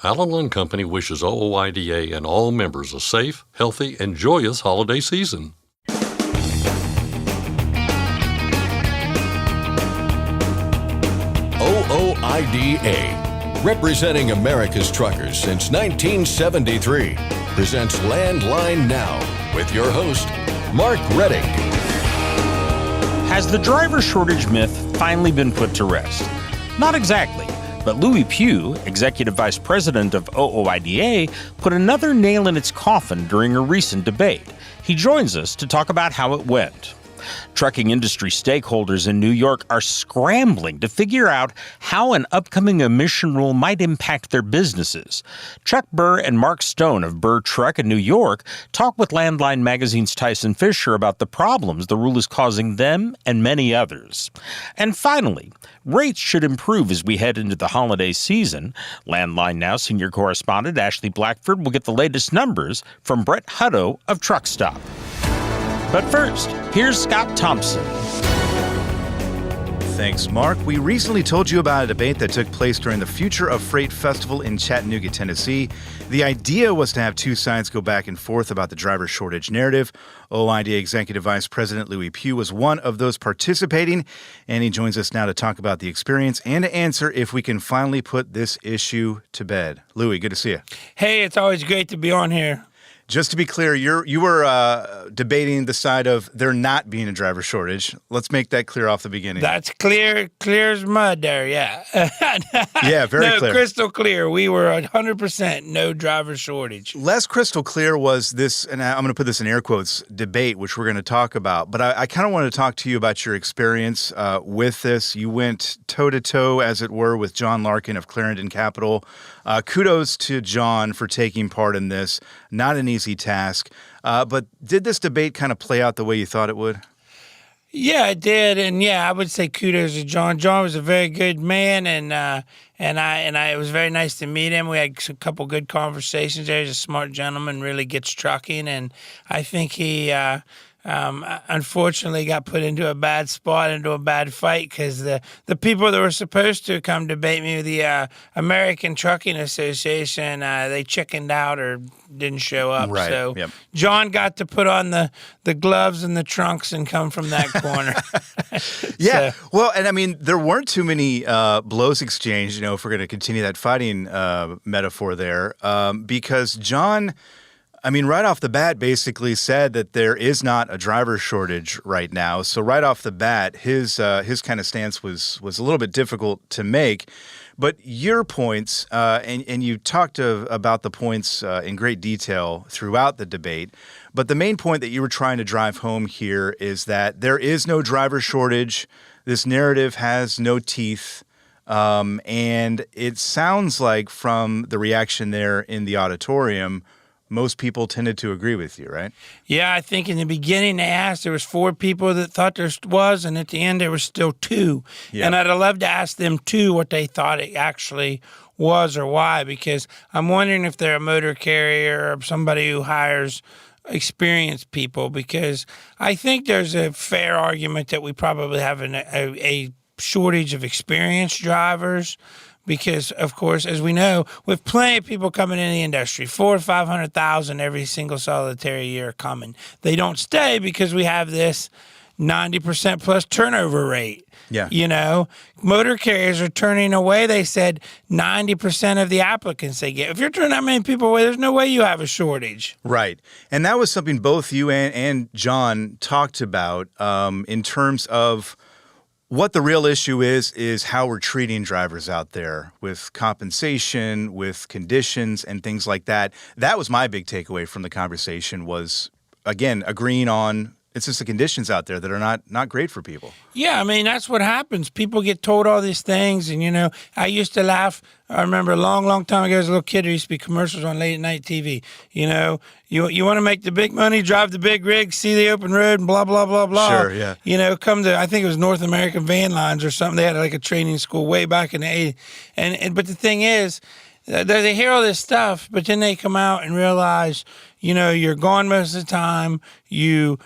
Allen & Company wishes OOIDA and all members a safe, healthy, and joyous holiday season. OOIDA, representing America's truckers since 1973, presents Landline Now with your host, Mark Reddick. Has the driver shortage myth finally been put to rest? Not exactly, but Lewie Pugh, Executive Vice President of OOIDA, put another nail in its coffin during a recent debate. He joins us to talk about how it went. Trucking industry stakeholders in New York are scrambling to figure out how an upcoming emission rule might impact their businesses. Chuck Burr and Mark Stone of Burr Truck in New York talk with Landline Magazine's Tyson Fisher about the problems the rule is causing them and many others. And finally, rates should improve as we head into the holiday season. Landline Now senior correspondent Ashley Blackford will get the latest numbers from Brent Hutto of Truckstop. But first, here's Scott Thompson. Thanks, Mark. We recently told you about a debate that took place during the Future of Freight Festival in Chattanooga, Tennessee. The idea was to have two sides go back and forth about the driver shortage narrative. OOIDA Executive Vice President Lewie Pugh was one of those participating, and he joins us now to talk about the experience and to answer if we can finally put this issue to bed. Lewie, good to see you. Hey, it's always great to be on here. Just to be clear, you were debating the side of there not being a driver shortage. Let's make that clear off the beginning. That's clear as mud there, yeah. Yeah, very clear. Crystal clear. We were 100% no driver shortage. Less crystal clear was this, and I'm going to put this in air quotes, debate, which we're going to talk about. But I kind of want to talk to you about your experience with this. You went toe-to-toe, as it were, with John Larkin of Clarendon Capital. Kudos to John for taking part in this. Not an easy task. But did this debate kind of play out the way you thought it would? Yeah, it did, and yeah, I would say kudos to John. John was a very good man, and it was very nice to meet him. We had a couple good conversations there. He's a smart gentleman, really gets trucking, and I think he unfortunately got put into a bad spot, into a bad fight, because the people that were supposed to come debate me, the American Trucking Association, they chickened out or didn't show up. Right. So yep. John got to put on the gloves and the trunks and come from that corner. Yeah. So. Well, and I mean, there weren't too many blows exchanged, if we're going to continue that fighting metaphor there, because John, I mean, right off the bat, basically said that there is not a driver shortage right now. So right off the bat, his kind of stance was a little bit difficult to make. But your points, and you talked about the points in great detail throughout the debate. But the main point that you were trying to drive home here is that there is no driver shortage. This narrative has no teeth. And it sounds like from the reaction there in the auditorium, most people tended to agree with you, right? Yeah, I think in the beginning they asked, there was 4 people that thought there was, and at the end there was still 2. Yeah. And I'd have loved to ask them too what they thought it actually was or why, because I'm wondering if they're a motor carrier or somebody who hires experienced people, because I think there's a fair argument that we probably have a shortage of experienced drivers. Because, of course, as we know, with plenty of people coming in the industry, 400,000 to 500,000 every single solitary year coming. They don't stay because we have this 90% plus turnover rate. Yeah. Motor carriers are turning away, they said, 90% of the applicants they get. If you're turning that many people away, there's no way you have a shortage. Right. And that was something both you and John talked about in terms of what the real issue is how we're treating drivers out there with compensation, with conditions, and things like that. That was my big takeaway from the conversation was, again, agreeing on it's just the conditions out there that are not great for people. Yeah, I mean, that's what happens. People get told all these things, and, I used to laugh. I remember a long time ago as a little kid, there used to be commercials on late-night TV. You want to make the big money, drive the big rig, see the open road, and blah, blah, blah, blah. Sure, yeah. Come to, I think it was North American Van Lines or something. They had like a training school way back in the 80s. But the thing is, they hear all this stuff, but then they come out and realize, you're gone most of the time. Your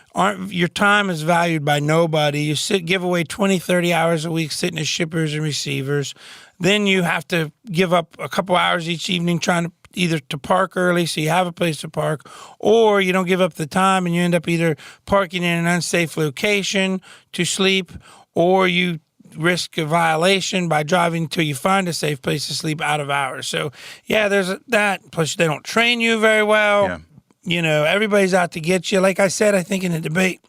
time is valued by nobody. You give away 20, 30 hours a week sitting as shippers and receivers. then you have to give up a couple hours each evening trying to either to park early so you have a place to park, or you don't give up the time and you end up either parking in an unsafe location to sleep, or you risk a violation by driving until you find a safe place to sleep out of hours. So, yeah, there's that. Plus, they don't train you very well. Yeah. You know, everybody's out to get you. Like I said, I think in the debate,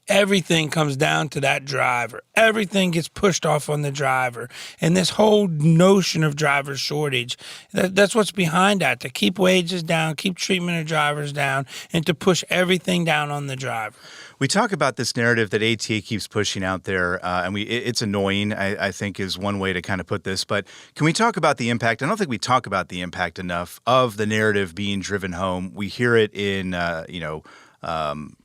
everything comes down to that driver. Everything gets pushed off on the driver. And this whole notion of driver shortage, that's what's behind that, to keep wages down, keep treatment of drivers down, and to push everything down on the driver. We talk about this narrative that ATA keeps pushing out there, and it's annoying, I think, is one way to kind of put this. But can we talk about the impact? I don't think we talk about the impact enough of the narrative being driven home. We hear it in,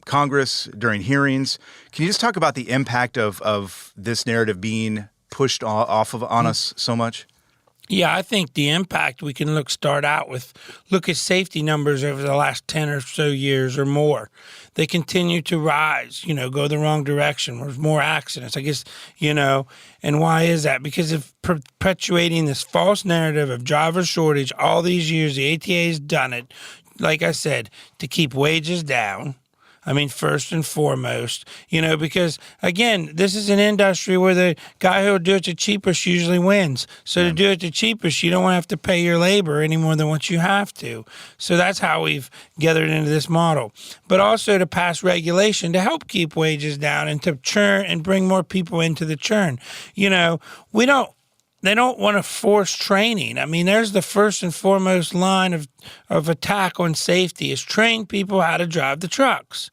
Congress during hearings. Can you just talk about the impact of this narrative being pushed on us so much? Yeah, I think the impact, we can look at safety numbers over the last 10 or so years or more. They continue to rise, go the wrong direction. There's more accidents, I guess, and why is that? Because of perpetuating this false narrative of driver shortage all these years. The ATA has done it, like I said, to keep wages down. I mean, first and foremost, because, again, this is an industry where the guy who will do it the cheapest usually wins. So to do it the cheapest, you don't want to have to pay your labor any more than what you have to. So that's how we've gathered into this model. But also to pass regulation to help keep wages down and to churn and bring more people into the churn. They don't want to force training. I mean, there's the first and foremost line of attack on safety is train people how to drive the trucks.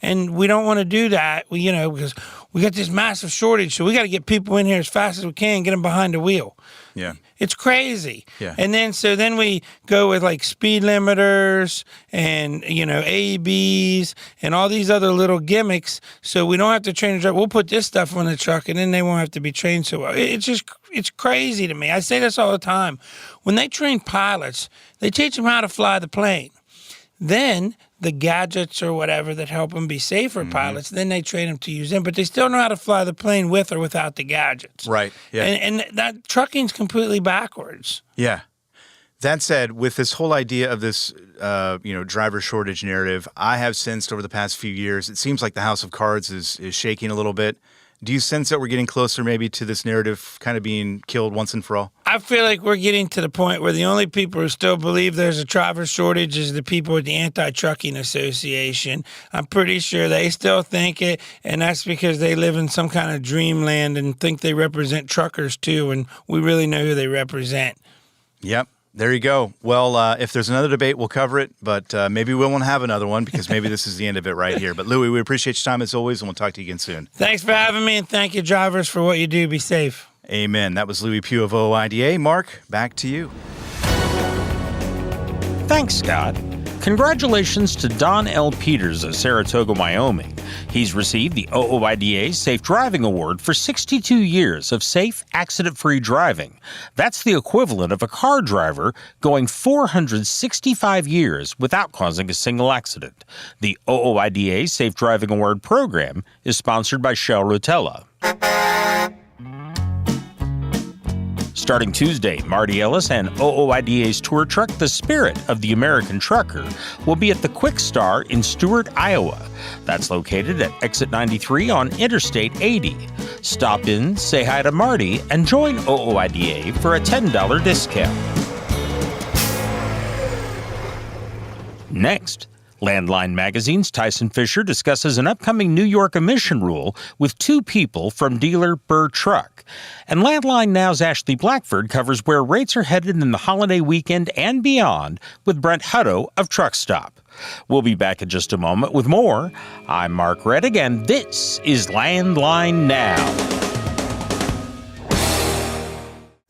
And we don't want to do that, because we got this massive shortage. So we got to get people in here as fast as we can, get them behind the wheel. Yeah. It's crazy. Yeah. And then we go with like speed limiters and, AEBs and all these other little gimmicks. So we don't have to train the driver. We'll put this stuff on the truck and then they won't have to be trained so well. It's crazy to me. I say this all the time. When they train pilots, they teach them how to fly the plane. Then the gadgets or whatever that help them be safer pilots, then they train them to use them. But they still know how to fly the plane with or without the gadgets. Right. Yeah. And that trucking's completely backwards. Yeah. That said, with this whole idea of this, driver shortage narrative, I have sensed over the past few years, it seems like the house of cards is shaking a little bit. Do you sense that we're getting closer maybe to this narrative kind of being killed once and for all? I feel like we're getting to the point where the only people who still believe there's a driver shortage is the people at the Anti-Trucking Association. I'm pretty sure they still think it, and that's because they live in some kind of dreamland and think they represent truckers too, and we really know who they represent. Yep. There you go. Well, if there's another debate, we'll cover it, but maybe we won't have another one because maybe this is the end of it right here. But, Lewie, we appreciate your time as always, and we'll talk to you again soon. Thanks for having me, and thank you, drivers, for what you do. Be safe. Amen. That was Lewie Pugh of OOIDA. Mark, back to you. Thanks, Scott. Congratulations to Don L. Peters of Saratoga, Wyoming. He's received the OOIDA Safe Driving Award for 62 years of safe, accident-free driving. That's the equivalent of a car driver going 465 years without causing a single accident. The OOIDA Safe Driving Award program is sponsored by Shell Rotella. Starting Tuesday, Marty Ellis and OOIDA's tour truck, The Spirit of the American Trucker, will be at the Quick Star in Stewart, Iowa. That's located at Exit 93 on Interstate 80. Stop in, say hi to Marty, and join OOIDA for a $10 discount. Next, Landline Magazine's Tyson Fisher discusses an upcoming New York emission rule with two people from dealer Burr Truck. And Landline Now's Ashley Blackford covers where rates are headed in the holiday weekend and beyond with Brent Hutto of Truckstop. We'll be back in just a moment with more. I'm Mark Reddick, and this is Landline Now.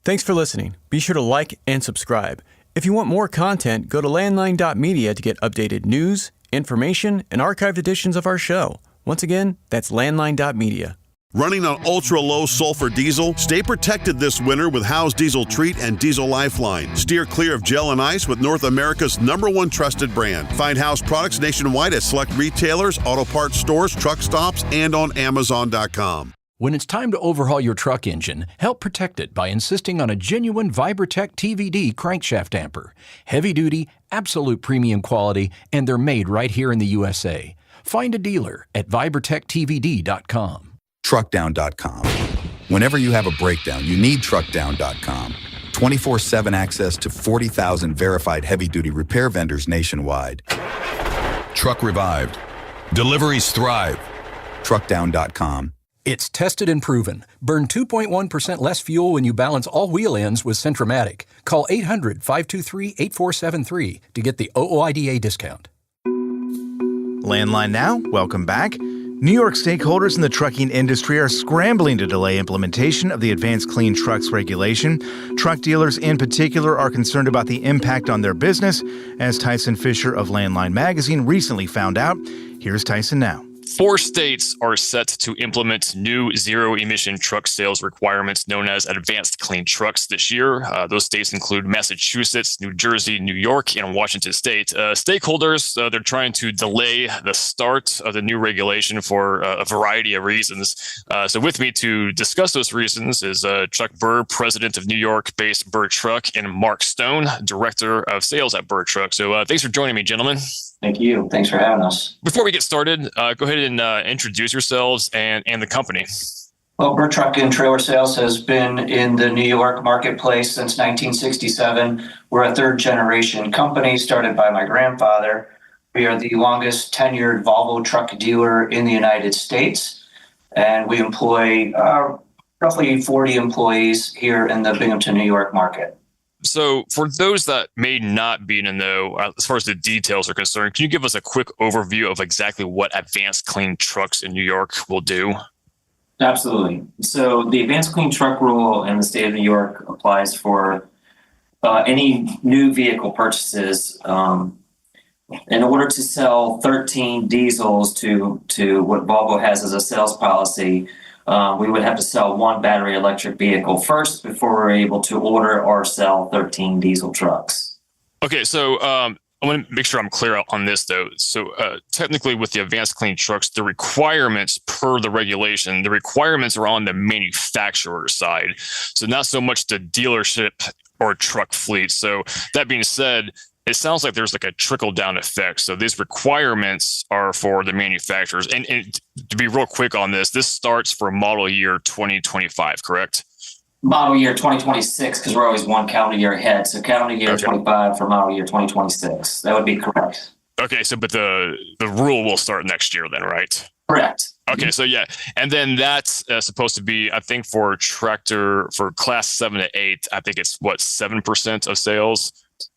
Thanks for listening. Be sure to like and subscribe. If you want more content, go to landline.media to get updated news, information, and archived editions of our show. Once again, that's landline.media. Running on ultra-low sulfur diesel? Stay protected this winter with Howe's Diesel Treat and Diesel Lifeline. Steer clear of gel and ice with North America's #1 trusted brand. Find Howe's products nationwide at select retailers, auto parts stores, truck stops, and on Amazon.com. When it's time to overhaul your truck engine, help protect it by insisting on a genuine Vibertech TVD crankshaft damper. Heavy duty, absolute premium quality, and they're made right here in the USA. Find a dealer at vibertechtvd.com. Truckdown.com. Whenever you have a breakdown, you need Truckdown.com. 24/7 access to 40,000 verified heavy-duty repair vendors nationwide. Truck revived. Deliveries thrive. Truckdown.com. It's tested and proven. Burn 2.1% less fuel when you balance all wheel ends with Centromatic. Call 800-523-8473 to get the OOIDA discount. Landline now, welcome back. New York stakeholders in the trucking industry are scrambling to delay implementation of the Advanced Clean Trucks regulation. Truck dealers in particular are concerned about the impact on their business, as Tyson Fisher of Landline Magazine recently found out. Here's Tyson now. 4 states are set to implement new zero-emission truck sales requirements known as Advanced Clean Trucks this year. Those states include Massachusetts, New Jersey, New York, and Washington State. Stakeholders, they're trying to delay the start of the new regulation for a variety of reasons. So with me to discuss those reasons is Chuck Burr, president of New York-based Burr Truck, and Mark Stone, director of sales at Burr Truck. So thanks for joining me, gentlemen. Thank you. Thanks for having us. Before we get started, go ahead and introduce yourselves and the company. Well, Burr Truck and Trailer Sales has been in the New York marketplace since 1967. We're a third-generation company started by my grandfather. We are the longest tenured Volvo truck dealer in the United States, and we employ roughly 40 employees here in the Binghamton, New York market. So for those that may not be in the know, as far as the details are concerned, can you give us a quick overview of exactly what Advanced Clean Trucks in New York will do? Absolutely. So the Advanced Clean Truck rule in the state of New York applies for any new vehicle purchases. In order to sell 13 diesels to what Volvo has as a sales policy, we would have to sell 1 battery electric vehicle first before we're able to order or sell 13 diesel trucks. Okay, so I want to make sure I'm clear on this, though. So technically with the Advanced Clean Trucks, the requirements per the regulation, the requirements are on the manufacturer side. So not so much the dealership or truck fleet. So that being said, it sounds like there's like a trickle-down effect. So these requirements are for the manufacturers. And to be real quick on this starts for model year 2025, correct? Model year 2026, because we're always 1 calendar year ahead. So calendar year 25 for model year 2026. That would be correct. Okay, so but the rule will start next year then, right? Correct. Okay, so yeah. And then that's supposed to be, I think for tractor, for class 7 to 8, I think it's 7% of sales?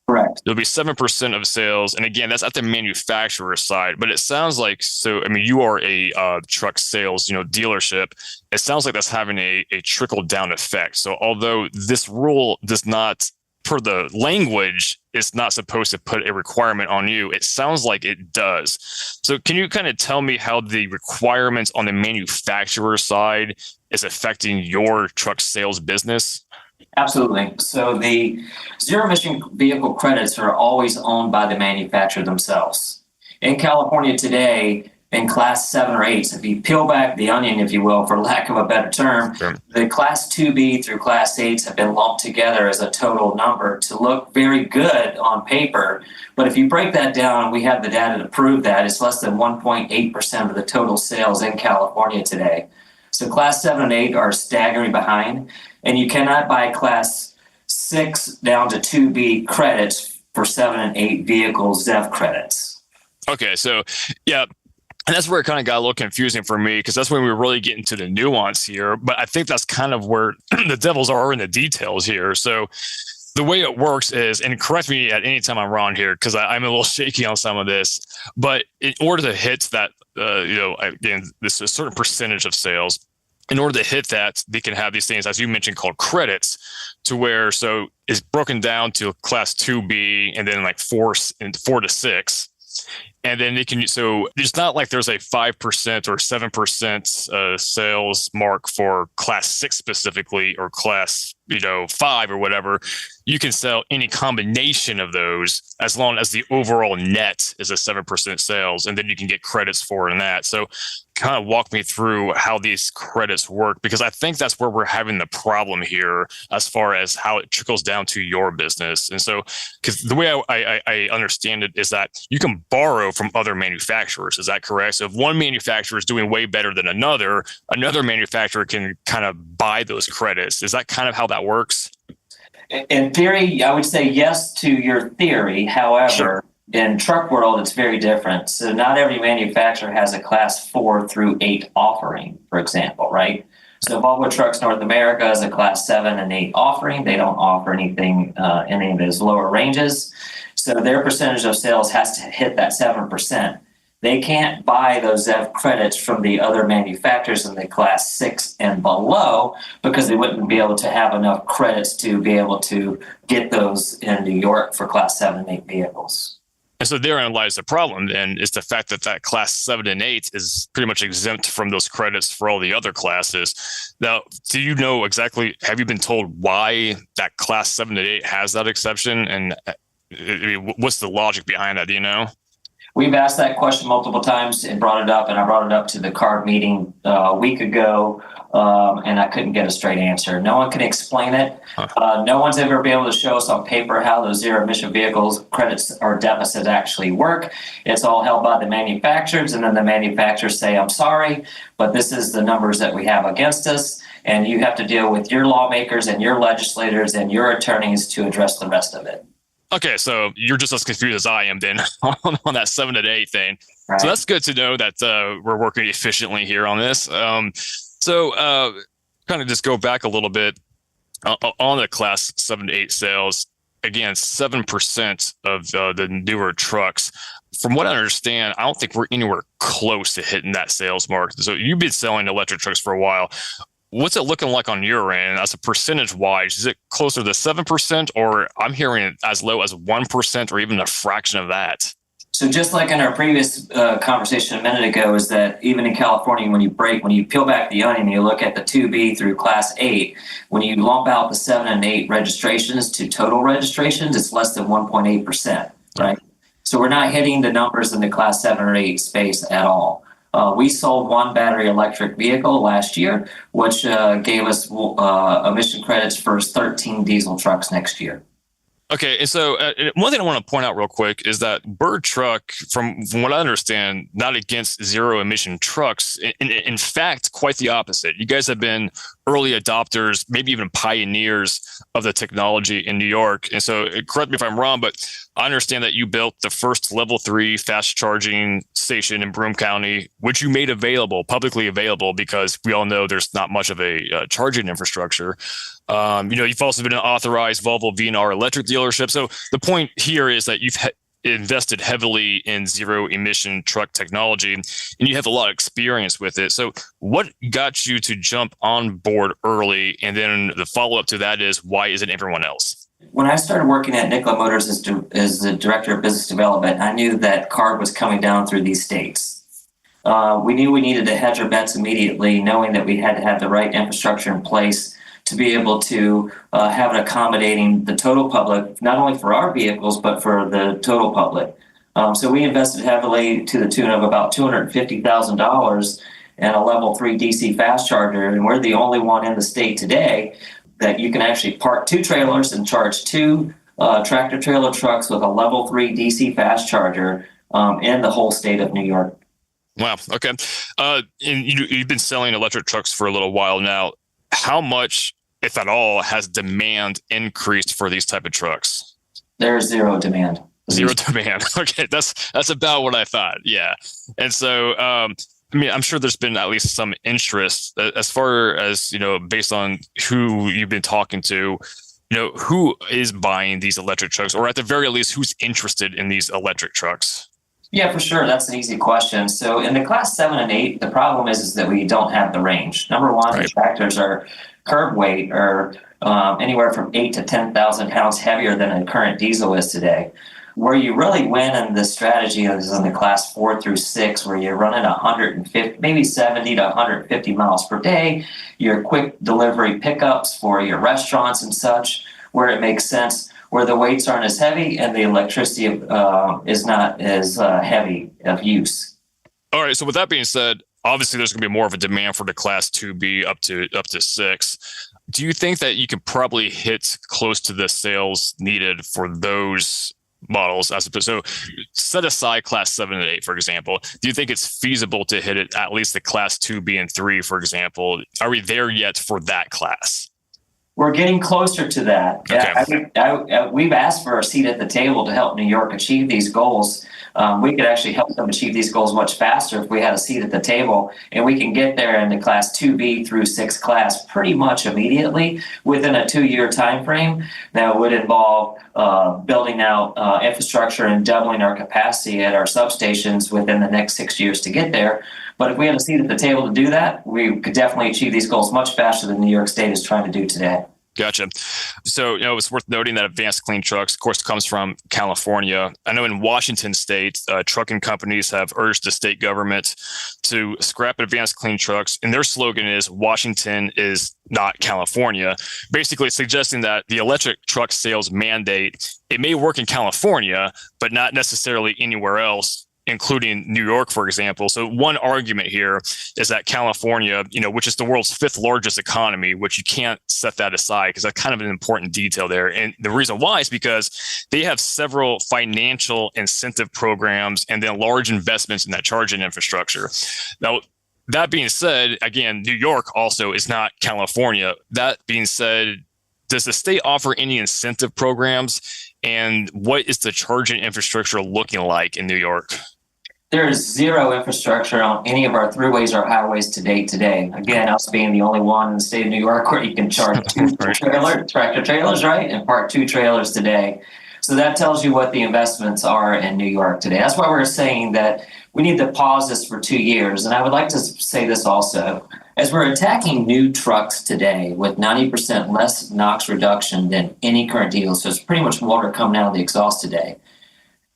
Correct. There'll be 7% of sales. And again, that's at the manufacturer side. But it sounds like, so, I mean, you are a truck sales, dealership. It sounds like that's having a trickle down effect. So although this rule does not, per the language, it's not supposed to put a requirement on you, it sounds like it does. So can you kind of tell me how the requirements on the manufacturer side is affecting your truck sales business? Absolutely. So the zero-emission vehicle credits are always owned by the manufacturer themselves. In California today, in class 7 or 8, so if you peel back the onion, if you will, for lack of a better term, the class 2B through class 8s have been lumped together as a total number to look very good on paper. But if you break that down, we have the data to prove that, it's less than 1.8% of the total sales in California today. So class 7 and 8 are staggering behind, and you cannot buy class 6 down to 2B credits for 7 and 8 vehicles ZEV credits. Okay, so yeah, and that's where it kind of got a little confusing for me, because that's when we really get into the nuance here. But I think that's kind of where the devils are in the details here. So the way it works is, and correct me at any time I'm wrong here, because I'm a little shaky on some of this, but in order to hit that, again, this is a certain percentage of sales. In order to hit that, they can have these things, as you mentioned, called credits, to where, so it's broken down to class 2B and then like 4 to 6. And then they can, so it's not like there's a 5% or 7% sales mark for class 6 specifically, or class 5 or whatever. You can sell any combination of those as long as the overall net is a 7% sales, and then you can get credits for it in that. So kind of walk me through how these credits work? Because I think that's where we're having the problem here as far as how it trickles down to your business. And so, because the way I understand it is that you can borrow from other manufacturers. Is that correct? So if one manufacturer is doing way better than another manufacturer can kind of buy those credits. Is that kind of how that works? In theory, I would say yes to your theory. However, in truck world, it's very different. So not every manufacturer has a class 4 through 8 offering, for example, right? So Volvo Trucks North America has a class 7 and 8 offering. They don't offer anything in any of those lower ranges. So their percentage of sales has to hit that 7%. They can't buy those ZEV credits from the other manufacturers in the class 6 and below because they wouldn't be able to have enough credits to be able to get those in New York for class 7 and 8 vehicles. And so therein lies the problem then, is the fact that class 7 and 8 is pretty much exempt from those credits for all the other classes. Now, do you know exactly, have you been told why that class 7 and 8 has that exception? And what's the logic behind that? Do you know? We've asked that question multiple times and brought it up, and I brought it up to the CARB meeting a week ago, and I couldn't get a straight answer. No one can explain it. No one's ever been able to show us on paper how those zero-emission vehicles credits or deficits actually work. It's all held by the manufacturers, and then the manufacturers say, I'm sorry, but this is the numbers that we have against us, and you have to deal with your lawmakers and your legislators and your attorneys to address the rest of it. Okay, so you're just as confused as I am then on that 7 and 8 thing. Right. So that's good to know that we're working efficiently here on this. So kind of just go back a little bit on the class 7 to 8 sales. Again, 7% of the newer trucks. From what I understand, I don't think we're anywhere close to hitting that sales mark. So you've been selling electric trucks for a while. What's it looking like on your end as a percentage wise? Is it closer to 7%, or I'm hearing it as low as 1% or even a fraction of that? So just like in our previous conversation a minute ago, is that even in California, when you peel back the onion, you look at the 2B through class 8, when you lump out the 7 and 8 registrations to total registrations, it's less than 1.8%, right? So we're not hitting the numbers in the class 7 or 8 space at all. We sold one battery electric vehicle last year, which gave us emission credits for 13 diesel trucks next year. Okay, and so one thing I want to point out real quick is that Bird Truck, from what I understand, not against zero emission trucks. In fact, quite the opposite. You guys have been early adopters, maybe even pioneers of the technology in New York. And so correct me if I'm wrong, but I understand that you built the first level 3 fast charging station in Broome County, which you made publicly available, because we all know there's not much of a charging infrastructure. You've also been an authorized Volvo VNR electric dealership. So the point here is that you've invested heavily in zero emission truck technology, and you have a lot of experience with it. So what got you to jump on board early? And then the follow up to that is, why isn't everyone else? When I started working at Nikola Motors as the director of business development, I knew that CARB was coming down through these states. We knew we needed to hedge our bets immediately, knowing that we had to have the right infrastructure in place to be able to have it accommodating the total public, not only for our vehicles, but for the total public. So we invested heavily to the tune of about $250,000 in a level 3 DC fast charger. And we're the only one in the state today that you can actually park 2 trailers and charge 2 tractor trailer trucks with a level 3 DC fast charger in the whole state of New York. Wow. Okay. And you've been selling electric trucks for a little while now. How much, if at all, has demand increased for these type of trucks? There's zero demand. Zero demand. Okay, that's about what I thought. Yeah, and so I'm sure there's been at least some interest as far as based on who you've been talking to. Who is buying these electric trucks, or at the very least, who's interested in these electric trucks? Yeah, for sure. That's an easy question. So in the class 7 and 8, the problem is that we don't have the range. Number one, right. The tractors are curb weight or anywhere from 8 to 10,000 pounds heavier than a current diesel is today. Where you really win in this strategy is in the class 4 through 6, where you're running 150, maybe 70 to 150 miles per day. Your quick delivery pickups for your restaurants and such, where it makes sense, where the weights aren't as heavy and the electricity is not as heavy of use. All right. So with that being said, obviously there's going to be more of a demand for the Class 2B up to 6. Do you think that you could probably hit close to the sales needed for those models as opposed? So set aside Class 7 and 8, for example. Do you think it's feasible to hit it at least the Class 2B and 3, for example? Are we there yet for that class? We're getting closer to that. Okay. We've asked for a seat at the table to help New York achieve these goals. We could actually help them achieve these goals much faster if we had a seat at the table, and we can get there in the Class 2B through 6 class pretty much immediately within a 2-year time frame. That would involve building out infrastructure and doubling our capacity at our substations within the next 6 years to get there. But if we had a seat at the table to do that, we could definitely achieve these goals much faster than New York State is trying to do today. Gotcha. So, it's worth noting that Advanced Clean Trucks, of course, comes from California. I know in Washington State, trucking companies have urged the state government to scrap Advanced Clean Trucks. And their slogan is Washington is not California, basically suggesting that the electric truck sales mandate, it may work in California, but not necessarily anywhere else, including New York, for example. So one argument here is that California, which is the world's 5th largest economy, which you can't set that aside because that's kind of an important detail there. And the reason why is because they have several financial incentive programs and then large investments in that charging infrastructure. Now, that being said, again, New York also is not California. That being said, does the state offer any incentive programs? And what is the charging infrastructure looking like in New York? There is zero infrastructure on any of our throughways or highways today. Again, us being the only one in the state of New York where you can charge 2 tractor trailers, right? And park 2 trailers today. So that tells you what the investments are in New York today. That's why we're saying that we need to pause this for 2 years. And I would like to say this also. As we're attacking new trucks today with 90% less NOx reduction than any current diesel, so it's pretty much water coming out of the exhaust today.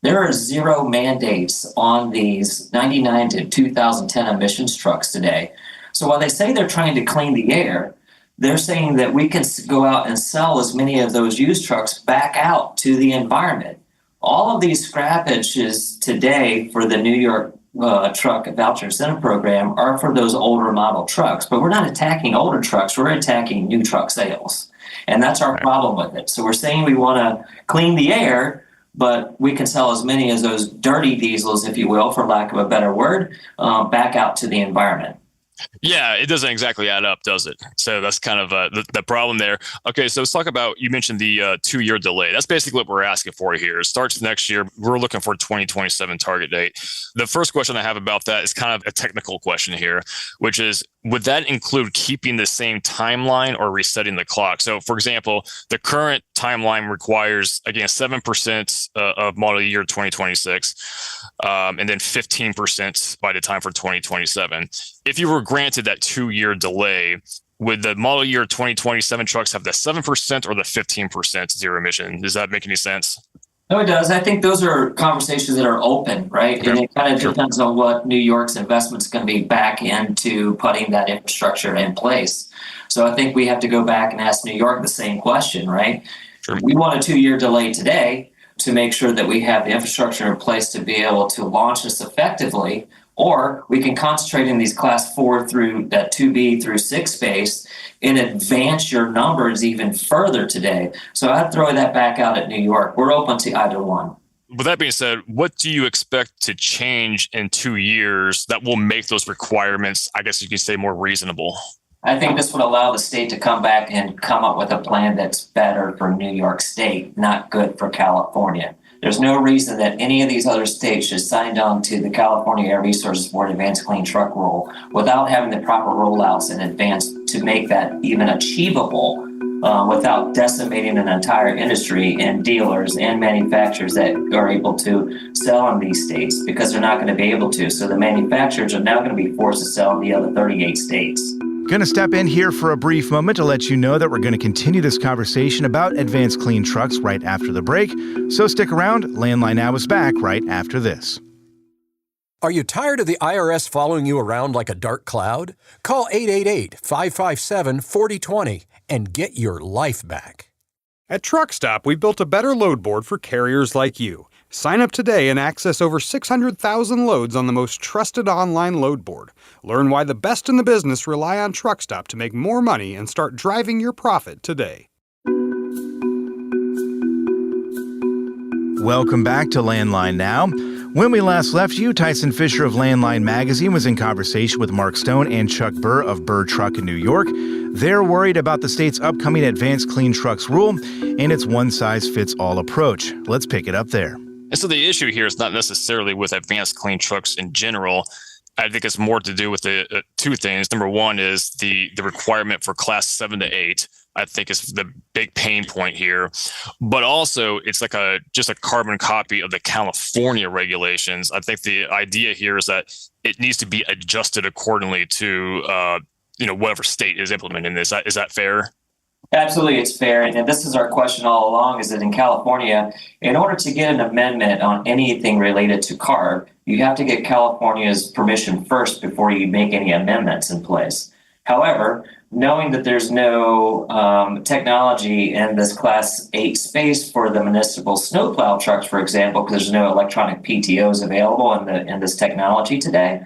There are 0 mandates on these 99 to 2010 emissions trucks today. So while they say they're trying to clean the air, they're saying that we can go out and sell as many of those used trucks back out to the environment. All of these scrappages today for the New York truck voucher incentive program are for those older model trucks, but we're not attacking older trucks, we're attacking new truck sales. And that's our problem with it. So we're saying we want to clean the air, but we can sell as many as those dirty diesels, if you will, for lack of a better word, back out to the environment. Yeah, it doesn't exactly add up, does it? So that's kind of the problem there. Okay, so let's talk about, you mentioned the 2-year delay. That's basically what we're asking for here. It starts next year. We're looking for a 2027 target date. The first question I have about that is kind of a technical question here, which is, would that include keeping the same timeline or resetting the clock? So, for example, the current timeline requires, again, 7% of model year 2026, and then 15% by the time for 2027. If you were granted that 2-year delay, would the model year 2027 trucks have the 7% or the 15% zero emission? Does that make any sense? No, it does. I think those are conversations that are open, right? Okay. And it kind of depends on what New York's investment's going to be back into putting that infrastructure in place. So I think we have to go back and ask New York the same question, right? Sure. We want a 2-year delay today to make sure that we have the infrastructure in place to be able to launch this effectively, or we can concentrate in these class 4 through that 2B through 6 space and advance your numbers even further today. So I'd throw that back out at New York. We're open to either one. With that being said, what do you expect to change in 2 years that will make those requirements, I guess you could say, more reasonable? I think this would allow the state to come back and come up with a plan that's better for New York State, not good for California. There's no reason that any of these other states should sign on to the California Air Resources Board Advanced Clean Truck Rule without having the proper rollouts in advance to make that even achievable without decimating an entire industry and dealers and manufacturers that are able to sell in these states, because they're not going to be able to. So the manufacturers are now going to be forced to sell in the other 38 states. Going to step in here for a brief moment to let you know that we're going to continue this conversation about advanced clean trucks right after the break. So stick around. Landline Now is back right after this. Are you tired of the IRS following you around like a dark cloud? Call 888-557-4020 and get your life back. At Truckstop, we've built a better load board for carriers like you. Sign up today and access over 600,000 loads on the most trusted online load board. Learn why the best in the business rely on Truckstop to make more money and start driving your profit today. Welcome back to Landline Now. When we last left you, Tyson Fisher of Landline Magazine was in conversation with Mark Stone and Chuck Burr of Burr Truck in New York. They're worried about the state's upcoming Advanced Clean Trucks rule and its one-size-fits-all approach. Let's pick it up there. And so the issue here is not necessarily with advanced clean trucks in general. I think it's more to do with the two things. Number one is the requirement for class 7 to 8. I think is the big pain point here, but also it's like just a carbon copy of the California regulations. I think the idea here is that it needs to be adjusted accordingly to whatever state is implementing this. Is that fair? Absolutely, it's fair. And this is our question all along, is that in California, in order to get an amendment on anything related to CARB, you have to get California's permission first before you make any amendments in place. However, knowing that there's no technology in this Class 8 space for the municipal snowplow trucks, for example, because there's no electronic PTOs available in this technology today,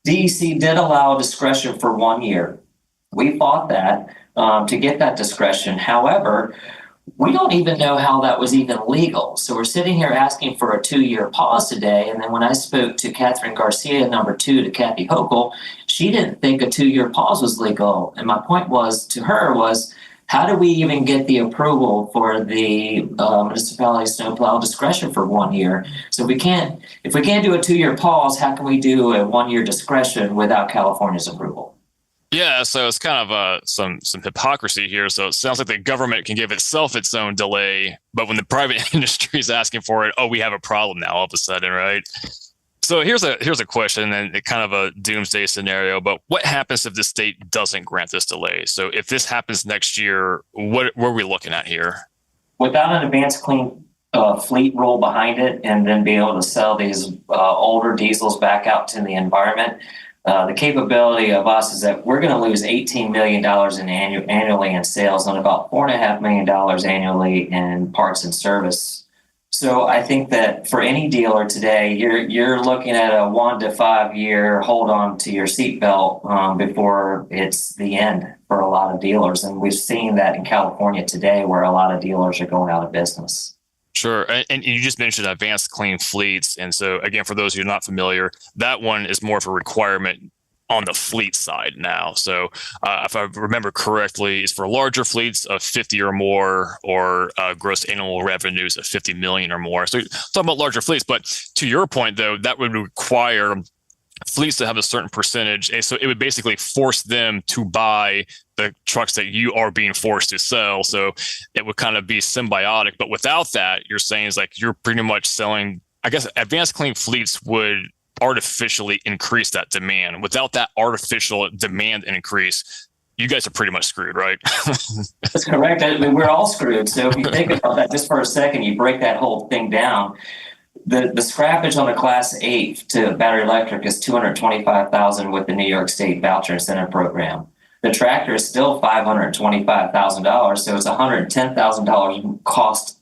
DEC did allow discretion for 1 year. We fought that to get that discretion. However, we don't even know how that was even legal. So we're sitting here asking for a 2-year pause today. And then when I spoke to Catherine Garcia, number 2, to Kathy Hochul, she didn't think a 2-year pause was legal. And my point to her was, how do we even get the approval for the municipality snowplow discretion for 1 year? So if we can't do a 2-year pause, how can we do a 1-year discretion without California's approval? Yeah, so it's kind of some hypocrisy here. So it sounds like the government can give itself its own delay, but when the private industry is asking for it, we have a problem now all of a sudden, right? So here's a question, and kind of a doomsday scenario, but what happens if the state doesn't grant this delay? So if this happens next year, what are we looking at here? Without an advanced clean fleet rule behind it, and then being able to sell these older diesels back out to the environment, the capability of us is that we're going to lose $18 million annually in sales and about $4.5 million annually in parts and service. So I think that for any dealer today, you're looking at a 1 to 5 year hold on to your seatbelt before it's the end for a lot of dealers. And we've seen that in California today, where a lot of dealers are going out of business. Sure. And you just mentioned advanced clean fleets. And so, again, for those who are not familiar, that one is more of a requirement on the fleet side now. So if I remember correctly, it's for larger fleets of 50 or more, or gross annual revenues of 50 million or more. So talking about larger fleets. But to your point, though, that would require fleets to have a certain percentage. And so it would basically force them to buy the trucks that you are being forced to sell. So it would kind of be symbiotic. But without that, you're saying is like you're pretty much selling, I guess, advanced clean fleets would artificially increase that demand. Without that artificial demand increase, you guys are pretty much screwed, right? That's correct. I mean, we're all screwed. So if you think about that just for a second, you break that whole thing down. The scrappage on a Class 8 to battery electric is $225,000 with the New York State Voucher Incentive Program. The tractor is still $525,000, so it's $110,000 cost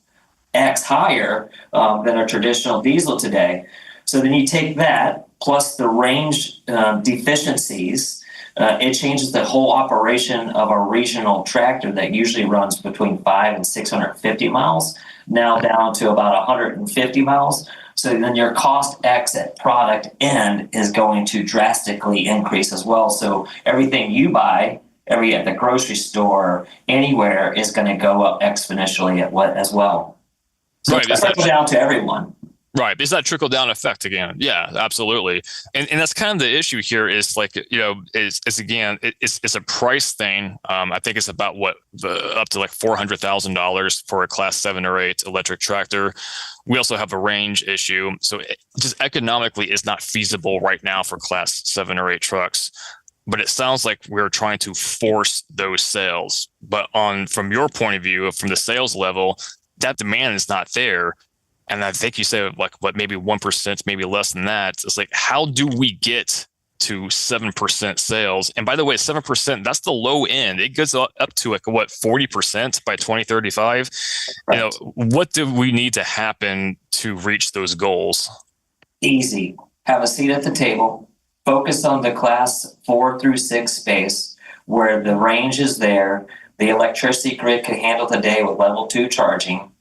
X higher than a traditional diesel today. So then you take that plus the range deficiencies, it changes the whole operation of a regional tractor that usually runs between 5 and 650 miles, now down to about 150 miles. So then your cost X at product end is going to drastically increase as well. So everything you buy, at the grocery store, anywhere, is going to go up exponentially as well. So right, it's trickle down to everyone. Right. It's that trickle down effect again. Yeah, absolutely. And that's kind of the issue here is like, it's a price thing. I think it's about up to like $400,000 for a class 7 or 8 electric tractor. We also have a range issue. So it just economically is not feasible right now for class 7 or 8 trucks. But it sounds like we're trying to force those sales. But from your point of view, from the sales level, that demand is not there. And I think you said maybe 1%, maybe less than that. It's like, how do we get to 7% sales. And by the way, 7%, that's the low end. It goes up to 40% by 2035. Right. What do we need to happen to reach those goals? Easy. Have a seat at the table. Focus on the class 4 through 6 space where the range is there. The electricity grid can handle the day with level 2 charging.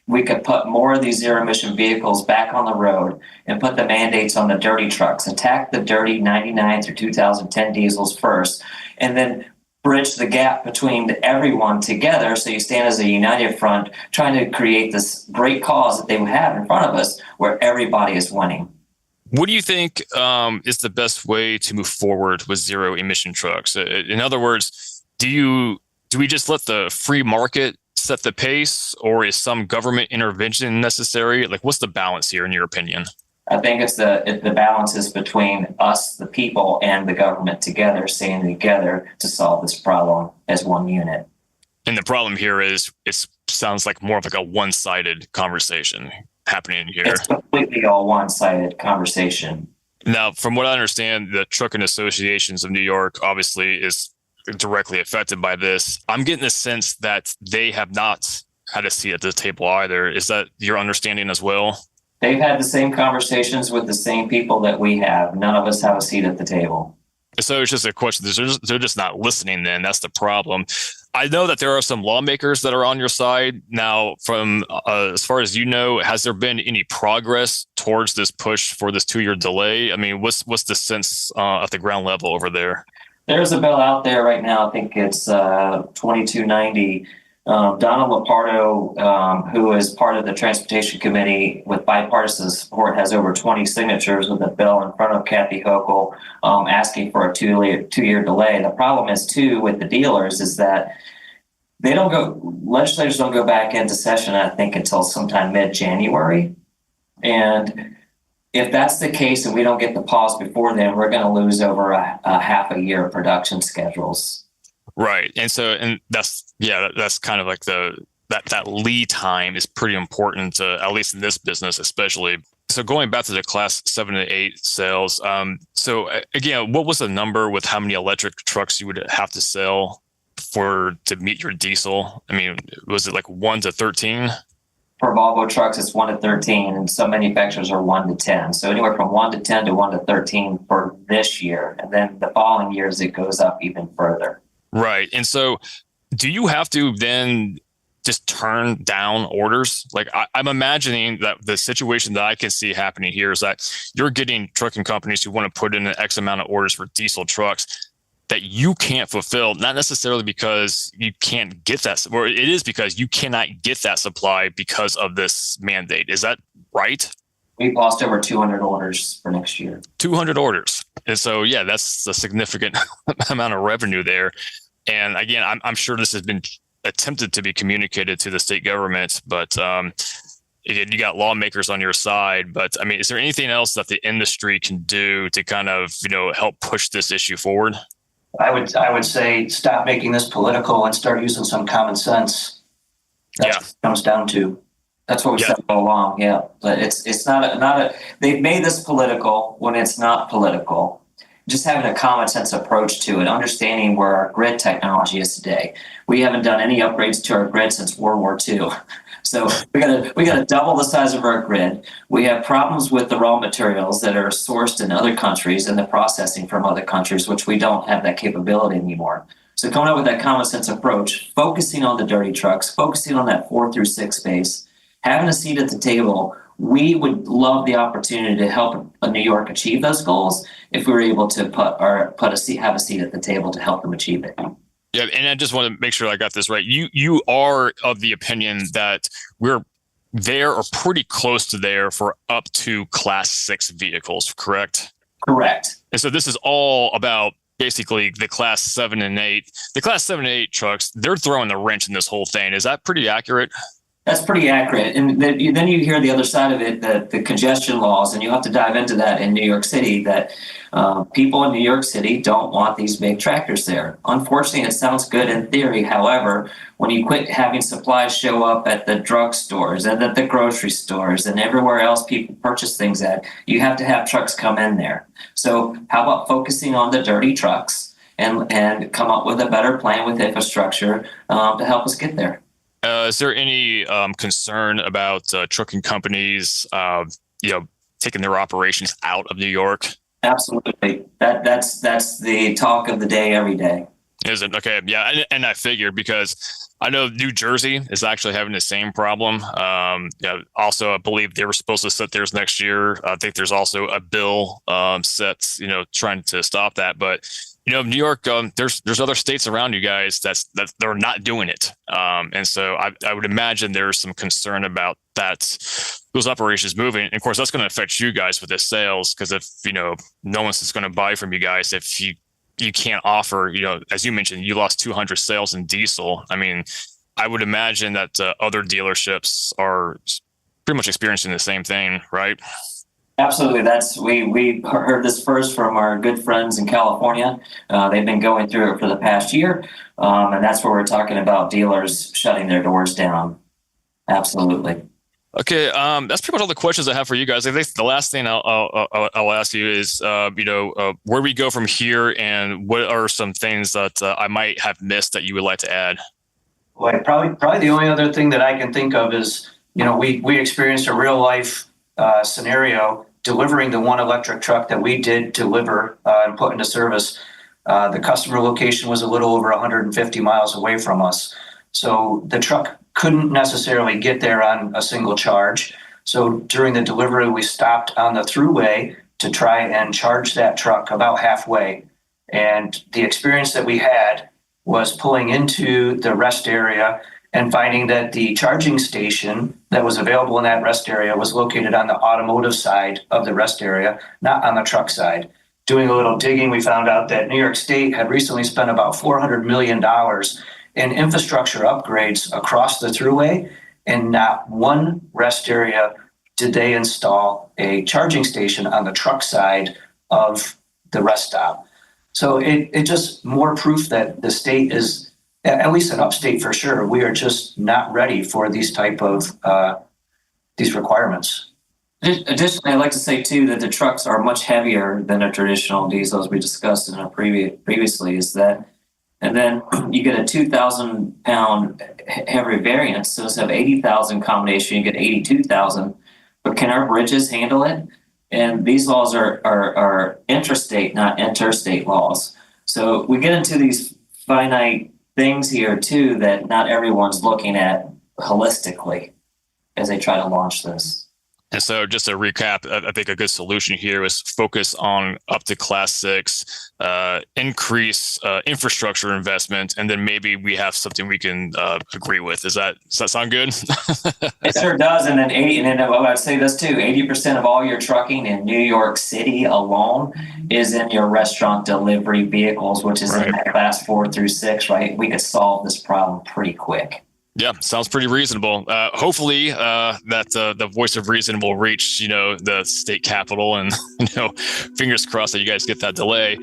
We could put more of these zero emission vehicles back on the road and put the mandates on the dirty trucks. Attack the dirty 99 through 2010 diesels first, and then bridge the gap between everyone together so you stand as a united front trying to create this great cause that they have in front of us where everybody is winning. What do you think is the best way to move forward with zero emission trucks? In other words, do we just let the free market set the pace, or is some government intervention necessary? Like, what's the balance here in your opinion? I think it's the balance is between us, the people, and the government together, standing together to solve this problem as one unit. And the problem here is it sounds like more of like a one-sided conversation happening here. It's completely all one-sided conversation. Now, from what I understand, the trucking associations of New York obviously is directly affected by this. I'm getting the sense that they have not had a seat at the table either. Is that your understanding as well? They've had the same conversations with the same people that we have. None of us have a seat at the table. So it's just a question. They're just not listening then. That's the problem. I know that there are some lawmakers that are on your side. Now, from as far as you know, has there been any progress towards this push for this 2-year delay? I mean, what's the sense at the ground level over there? There's a bill out there right now. I think it's 2290. Donald Lapardo, who is part of the Transportation Committee with bipartisan support, has over 20 signatures with a bill in front of Kathy Hochul asking for a 2-year delay. The problem is, too, with the dealers is that legislators don't go back into session, I think, until sometime mid-January. And if that's the case and we don't get the pause before then, we're going to lose over a half a year of production schedules. Right. And that's kind of like that lead time is pretty important, at least in this business, especially. So going back to the class 7 to 8 sales. So again, what was the number with how many electric trucks you would have to sell to meet your diesel? I mean, was it like 1 to 13? For Volvo trucks, it's 1 to 13, and some manufacturers are 1 to 10. So anywhere from 1 to 10 to 1 to 13 for this year. And then the following years, it goes up even further. Right. And so do you have to then just turn down orders? Like I'm imagining that the situation that I can see happening here is that you're getting trucking companies who want to put in an X amount of orders for diesel trucks that you can't fulfill, not necessarily because you can't get that, or it is because you cannot get that supply because of this mandate. Is that right? We've lost over 200 orders for next year. 200 orders. And so, yeah, that's a significant amount of revenue there. And again, I'm sure this has been attempted to be communicated to the state government, but you got lawmakers on your side. But I mean, is there anything else that the industry can do to kind of, help push this issue forward? I would say stop making this political and start using some common sense. That's what it comes down to. That's what we said all along. Yeah, but it's not a. They've made this political when it's not political. Just having a common sense approach to it, understanding where our grid technology is today. We haven't done any upgrades to our grid since World War II. So we gotta double the size of our grid. We have problems with the raw materials that are sourced in other countries and the processing from other countries, which we don't have that capability anymore. So coming up with that common sense approach, focusing on the dirty trucks, focusing on that 4 through 6 space, having a seat at the table. We would love the opportunity to help New York achieve those goals if we were able to have a seat at the table to help them achieve it. Yeah, and I just want to make sure I got this right. You are of the opinion that we're there or pretty close to there for up to Class 6 vehicles, correct? Correct. And so this is all about basically the Class 7 and 8. The Class 7 and 8 trucks, they're throwing the wrench in this whole thing. Is that pretty accurate? That's pretty accurate. And then you hear the other side of it, the congestion laws, and you have to dive into that in New York City, that people in New York City don't want these big tractors there. Unfortunately, it sounds good in theory. However, when you quit having supplies show up at the drugstores and at the grocery stores and everywhere else people purchase things at, you have to have trucks come in there. So how about focusing on the dirty trucks and come up with a better plan with infrastructure to help us get there? Is there any concern about trucking companies, taking their operations out of New York? Absolutely. That's the talk of the day every day. Is it? Okay. Yeah. And I figured, because I know New Jersey is actually having the same problem. Also, I believe they were supposed to set theirs next year. I think there's also a bill set, trying to stop that. But New York, there's other states around you guys that they're not doing it, and so I would imagine there's some concern about those operations moving. And of course, that's going to affect you guys with the sales, because if no one's just going to buy from you guys if you can't offer, as you mentioned, you lost 200 sales in diesel. I mean, I would imagine that other dealerships are pretty much experiencing the same thing, right? Absolutely. We heard this first from our good friends in California. They've been going through it for the past year, and that's where we're talking about dealers shutting their doors down. Absolutely. Okay, that's pretty much all the questions I have for you guys. I think the last thing I'll ask you is, where we go from here, and what are some things that I might have missed that you would like to add? Well, probably the only other thing that I can think of is, we experienced a real life scenario delivering the one electric truck that we did deliver and put into service. The customer location was a little over 150 miles away from us. So the truck couldn't necessarily get there on a single charge. So during the delivery, we stopped on the throughway to try and charge that truck about halfway. And the experience that we had was pulling into the rest area and finding that the charging station that was available in that rest area was located on the automotive side of the rest area, not on the truck side. Doing a little digging, we found out that New York State had recently spent about $400 million in infrastructure upgrades across the throughway, and not one rest area did they install a charging station on the truck side of the rest stop. So it just more proof that the state is, at least in upstate for sure, we are just not ready for these type of these requirements. Additionally, I'd like to say too that the trucks are much heavier than a traditional diesel, as we discussed in our previously. And then you get a 2,000 pound heavy variance. So instead of 80,000 combination, you get 82,000. But can our bridges handle it? And these laws are intrastate, not interstate laws. So we get into these finite things here too that not everyone's looking at holistically as they try to launch this. And so just to recap, I think a good solution here is focus on up to Class 6, increase infrastructure investment, and then maybe we have something we can agree with. Does that sound good? It sure does. And then I'd say this too, 80% of all your trucking in New York City alone is in your restaurant delivery vehicles, which is in Class 4 through 6, right? We could solve this problem pretty quick. Yeah, sounds pretty reasonable. Hopefully that the voice of reason will reach, the state capitol, and, fingers crossed that you guys get that delay.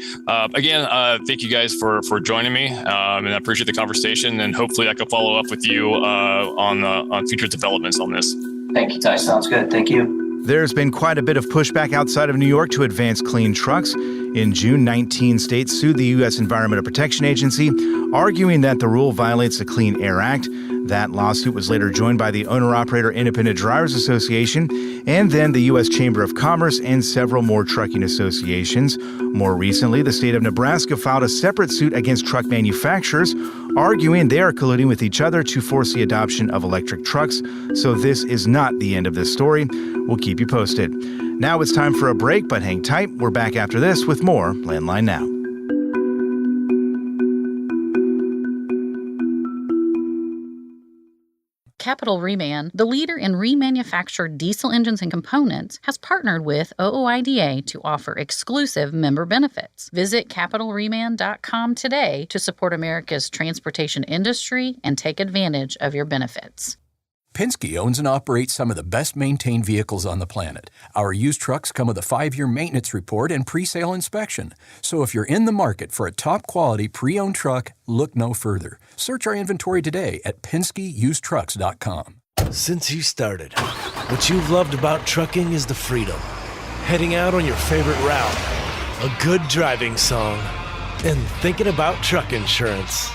Again, thank you guys for joining me, and I appreciate the conversation, and hopefully I can follow up with you on future developments on this. Thank you, Ty. Sounds good. Thank you. There's been quite a bit of pushback outside of New York to advance clean trucks. In June, 19 states sued the U.S. Environmental Protection Agency, arguing that the rule violates the Clean Air Act. That lawsuit was later joined by the Owner-Operator Independent Drivers Association, and then the U.S. Chamber of Commerce and several more trucking associations. More recently, the state of Nebraska filed a separate suit against truck manufacturers, arguing they are colluding with each other to force the adoption of electric trucks. So this is not the end of this story. We'll keep you posted. Now it's time for a break, but hang tight. We're back after this with more Landline Now. Capital Reman, the leader in remanufactured diesel engines and components, has partnered with OOIDA to offer exclusive member benefits. Visit capitalreman.com today to support America's transportation industry and take advantage of your benefits. Penske owns and operates some of the best-maintained vehicles on the planet. Our used trucks come with a 5-year maintenance report and pre-sale inspection. So if you're in the market for a top-quality pre-owned truck, look no further. Search our inventory today at PenskeUsedTrucks.com. Since you started, what you've loved about trucking is the freedom. Heading out on your favorite route, a good driving song, and thinking about truck insurance.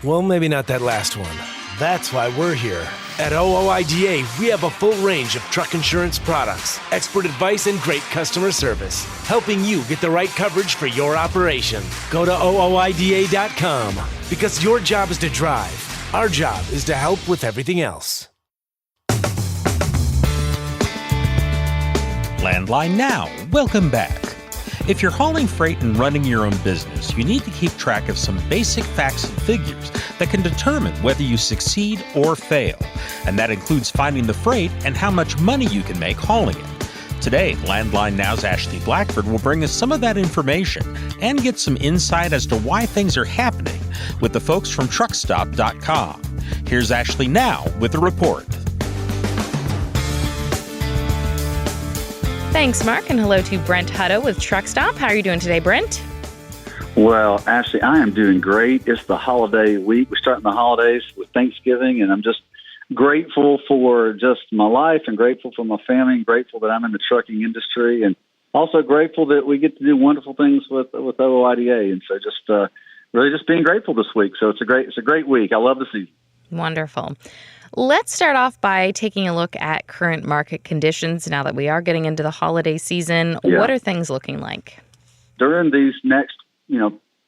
Well, maybe not that last one. That's why we're here. At OOIDA, we have a full range of truck insurance products, expert advice, and great customer service, helping you get the right coverage for your operation. Go to OOIDA.com, because your job is to drive. Our job is to help with everything else. Landline Now, welcome back. If you're hauling freight and running your own business, you need to keep track of some basic facts and figures that can determine whether you succeed or fail. And that includes finding the freight and how much money you can make hauling it. Today, Landline Now's Ashley Blackford will bring us some of that information and get some insight as to why things are happening with the folks from Truckstop.com. Here's Ashley now with a report. Thanks, Mark, and hello to Brent Hutto with Truckstop. How are you doing today, Brent? Well, Ashley, I am doing great. It's the holiday week. We're starting the holidays with Thanksgiving, and I'm just grateful for just my life and grateful for my family and grateful that I'm in the trucking industry and also grateful that we get to do wonderful things with OOIDA. And so just really just being grateful this week. So it's a great week. I love the season. Wonderful. Let's start off by taking a look at current market conditions now that we are getting into the holiday season. Yeah. What are things looking like? During these next,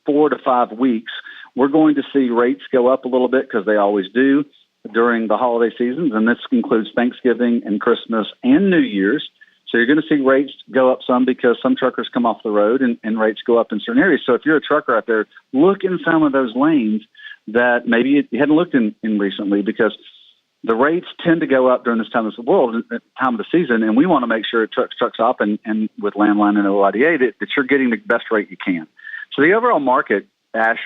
4 to 5 weeks, we're going to see rates go up a little bit because they always do during the holiday seasons, and this includes Thanksgiving and Christmas and New Year's. So you're going to see rates go up some because some truckers come off the road and rates go up in certain areas. So if you're a trucker out there, look in some of those lanes that maybe you hadn't looked in recently, because the rates tend to go up during this time of the season, and we want to make sure trucks up and with Landline and OOIDA that you're getting the best rate you can. So the overall market, Ash,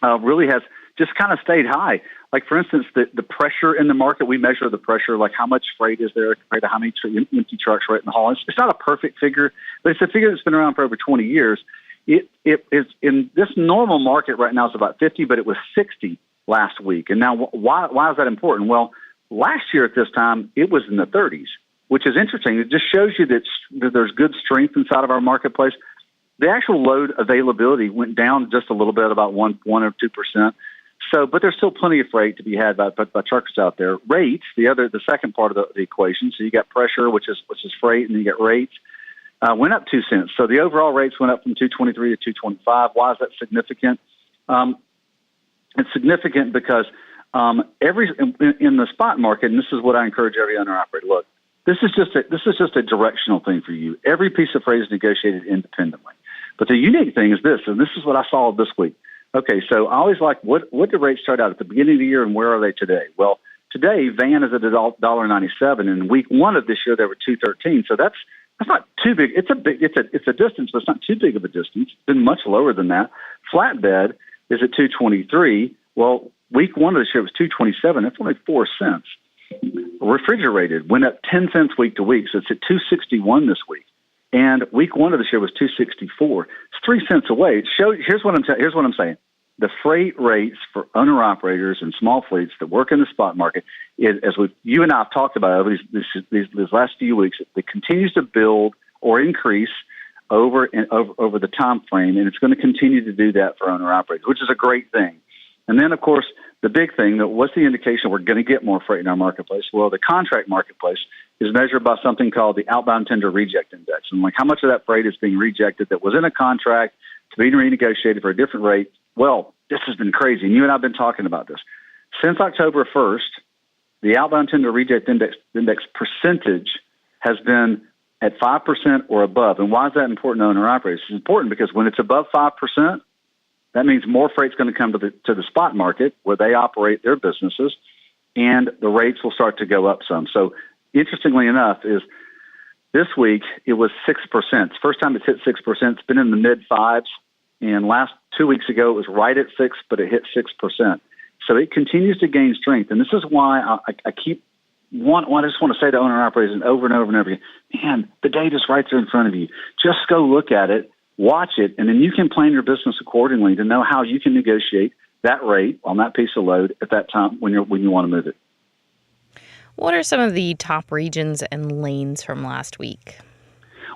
really has just kind of stayed high. Like, for instance, the pressure in the market, we measure the pressure, like how much freight is there compared to how many empty trucks right in the haul. It's not a perfect figure, but it's a figure that's been around for over 20 years. It is in this normal market right now, it's about 50, but it was 60 last week. And now why is that important? Well, last year at this time, it was in the 30s, which is interesting. It just shows you that there's good strength inside of our marketplace. The actual load availability went down just a little bit, about 1 or 2%. So, but there's still plenty of freight to be had by truckers out there. Rates, the second part of the equation. So you got pressure, which is freight, and you get rates. Went up 2 cents. So the overall rates went up from 223 to 225. Why is that significant? It's significant because in the spot market, and this is what I encourage every owner operator. Look, this is just a directional thing for you. Every piece of freight is negotiated independently. But the unique thing is this, and this is what I saw this week. Okay, so I always like what did rates start out at the beginning of the year, and where are they today? Well, today van is at $1.97, and week one of this year they were $2.13. So that's not too big. It's a distance, but it's not too big of a distance. It's been much lower than that. Flatbed is at $2.23. Well, week one of this year was $2.27. That's only 4 cents. Refrigerated went up 10 cents week to week, so it's at $2.61 this week. And week one of this year was $2.64. It's 3 cents away. Here's what I'm saying. The freight rates for owner operators and small fleets that work in the spot market, as you and I have talked about over these last few weeks, it continues to build or increase over the time frame, and it's going to continue to do that for owner operators, which is a great thing. And then, of course, the big thing, what's the indication we're going to get more freight in our marketplace? Well, the contract marketplace is measured by something called the outbound tender reject index. And like how much of that freight is being rejected that was in a contract to be renegotiated for a different rate. Well, this has been crazy. And you and I have been talking about this. Since October 1st, the outbound tender reject index percentage has been at 5% or above. And why is that important to owner operators? It's important because when it's above 5%, that means more freight's going to come to the spot market where they operate their businesses, and the rates will start to go up some. So interestingly enough, is this week it was 6%. It's the first time it's hit 6%. It's been in the mid-5s, and last 2 weeks ago it was right at 6, but it hit 6%. So it continues to gain strength. And this is why I just want to say to owner-operators over and over and over again, man, the data's right there in front of you. Just go look at it, watch it, and then you can plan your business accordingly to know how you can negotiate that rate on that piece of load at that time when you want to move it. What are some of the top regions and lanes from last week?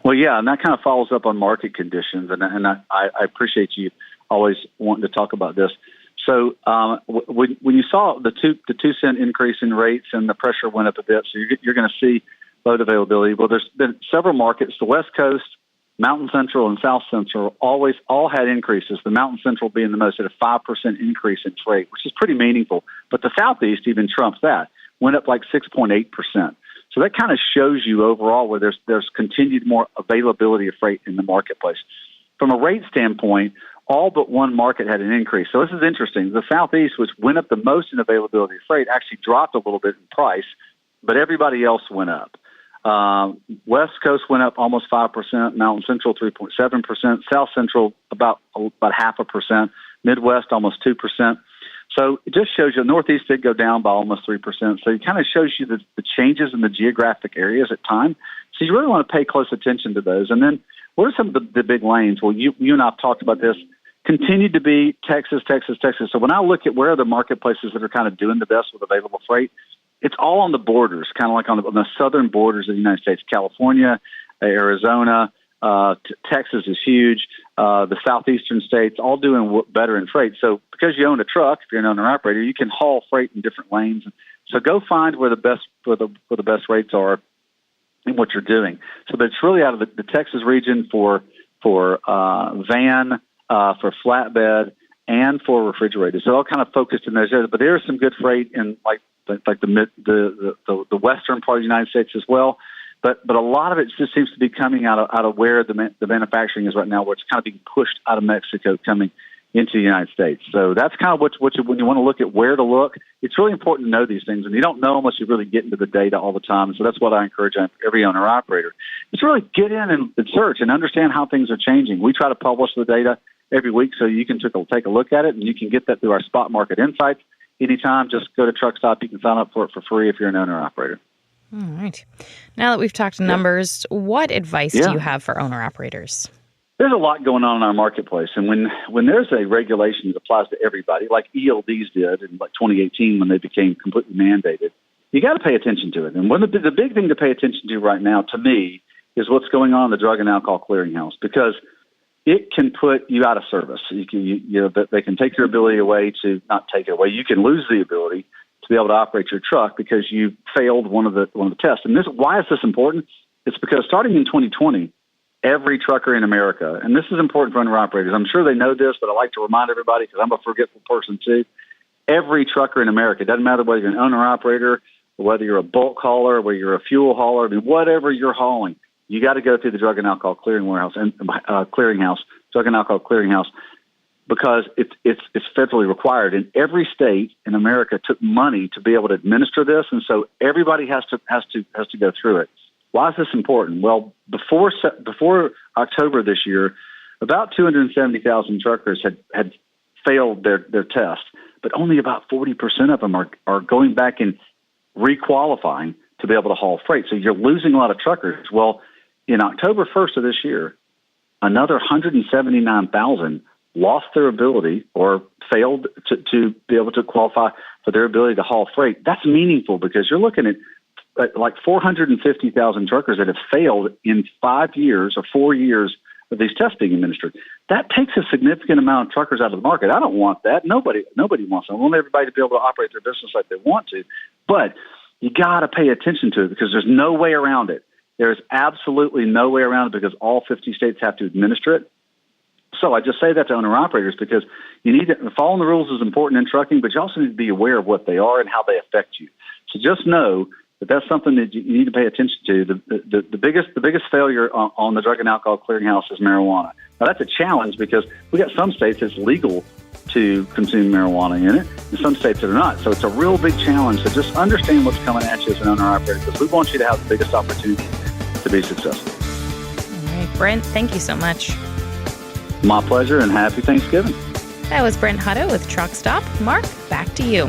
Well, yeah, and that kind of follows up on market conditions, and I appreciate you always wanting to talk about this. So when you saw the 2-cent increase in rates and the pressure went up a bit, so you're going to see load availability. Well, there's been several markets, the West Coast, Mountain Central, and South Central all had increases, the Mountain Central being the most at a 5% increase in freight, which is pretty meaningful. But the Southeast even trumps that, went up like 6.8%. So that kind of shows you overall where there's continued more availability of freight in the marketplace. From a rate standpoint, all but one market had an increase. So this is interesting. The Southeast, which went up the most in availability of freight, actually dropped a little bit in price, but everybody else went up. West Coast went up almost 5%, Mountain Central 3.7%, South Central about 0.5%, Midwest almost 2%. So it just shows you the Northeast did go down by almost 3%. So it kind of shows you the changes in the geographic areas at time. So you really want to pay close attention to those. And then what are some of the big lanes? Well, you and I have talked about this. Continued to be Texas. So when I look at where are the marketplaces that are kind of doing the best with available freight, it's all on the borders, kind of like on the southern borders of the United States. California, Arizona, Texas is huge. The southeastern states all doing better in freight. So because you own a truck, if you're an owner-operator, you can haul freight in different lanes. So go find where the best rates are in what you're doing. So that's really out of the Texas region for van, for flatbed, and for refrigerated. So all kind of focused in those areas. But there is some good freight in like the western part of the United States as well. But a lot of it just seems to be coming out of where the manufacturing is right now, where it's kind of being pushed out of Mexico coming into the United States. So that's kind of when you want to look at where to look, it's really important to know these things. And you don't know unless you really get into the data all the time. And so that's what I encourage every owner-operator. It's really get in and search and understand how things are changing. We try to publish the data every week so you can take a look at it, and you can get that through our spot market insights. Anytime, just go to Truckstop. You can sign up for it for free if you're an owner-operator. All right. Now that we've talked numbers, what advice do you have for owner-operators? There's a lot going on in our marketplace. And when there's a regulation that applies to everybody, like ELDs did in like 2018 when they became completely mandated, you got to pay attention to it. And the big thing to pay attention to right now, to me, is what's going on in the Drug and Alcohol Clearinghouse, because it can put you out of service. They can take your ability away to not take it away. You can lose the ability to be able to operate your truck because you failed one of the tests. And why is this important? It's because starting in 2020, every trucker in America, and this is important for owner-operators. I'm sure they know this, but I like to remind everybody because I'm a forgetful person too. Every trucker in America, doesn't matter whether you're an owner-operator or whether you're a bulk hauler, whether you're a fuel hauler, I mean, whatever you're hauling, you got to go through the Drug and Alcohol Clearinghouse, Drug and Alcohol Clearinghouse, because it's federally required. And every state in America took money to be able to administer this, and so everybody has to go through it. Why is this important? Well, before October this year, about 270,000 truckers had failed their test, but only about 40% of them are going back and requalifying to be able to haul freight. So you're losing a lot of truckers. Well, in October 1st of this year, another 179,000 lost their ability or failed to be able to qualify for their ability to haul freight. That's meaningful because you're looking at like 450,000 truckers that have failed in 5 years or 4 years of these tests being administered. That takes a significant amount of truckers out of the market. I don't want that. Nobody wants that. I want everybody to be able to operate their business like they want to. But you got to pay attention to it because there's no way around it. There's absolutely no way around it because all 50 states have to administer it. So I just say that to owner-operators because you need to, following the rules is important in trucking, but you also need to be aware of what they are and how they affect you. So just know that that's something that you need to pay attention to. The biggest failure on the Drug and Alcohol Clearinghouse is marijuana. Now that's a challenge because we got some states that's legal to consume marijuana in it, and some states that are not. So it's a real big challenge. So just understand what's coming at you as an owner-operator because we want you to have the biggest opportunity to be successful. All right, Brent, thank you so much. My pleasure, and happy Thanksgiving. That was Brent Hutto with Truckstop. Mark, back to you.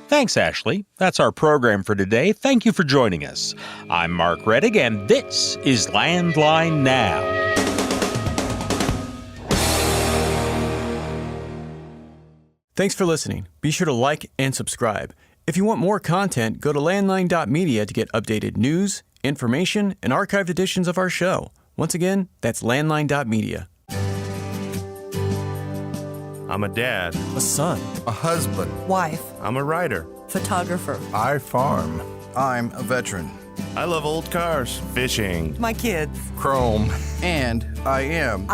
Thanks, Ashley. That's our program for today. Thank you for joining us. I'm Mark Reddick, and this is Landline Now. Thanks for listening. Be sure to like and subscribe. If you want more content, go to landline.media to get updated news, information, and archived editions of our show. Once again, that's landline.media. I'm a dad, a son, a husband, wife, I'm a writer, photographer. I farm. I'm a veteran. I love old cars, fishing, my kids, chrome, and I am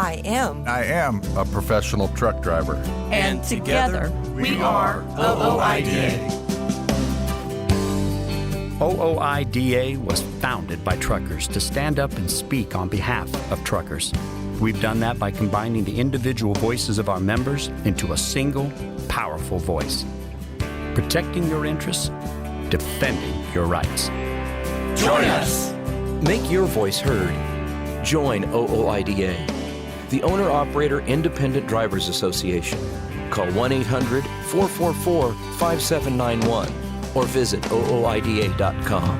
a professional truck driver. And together we are OOIDA. OOIDA was founded by truckers to stand up and speak on behalf of truckers. We've done that by combining the individual voices of our members into a single, powerful voice. Protecting your interests, defending your rights. Join us! Make your voice heard. Join OOIDA, the Owner-Operator Independent Drivers Association. Call 1-800-444-5791 or visit OOIDA.com.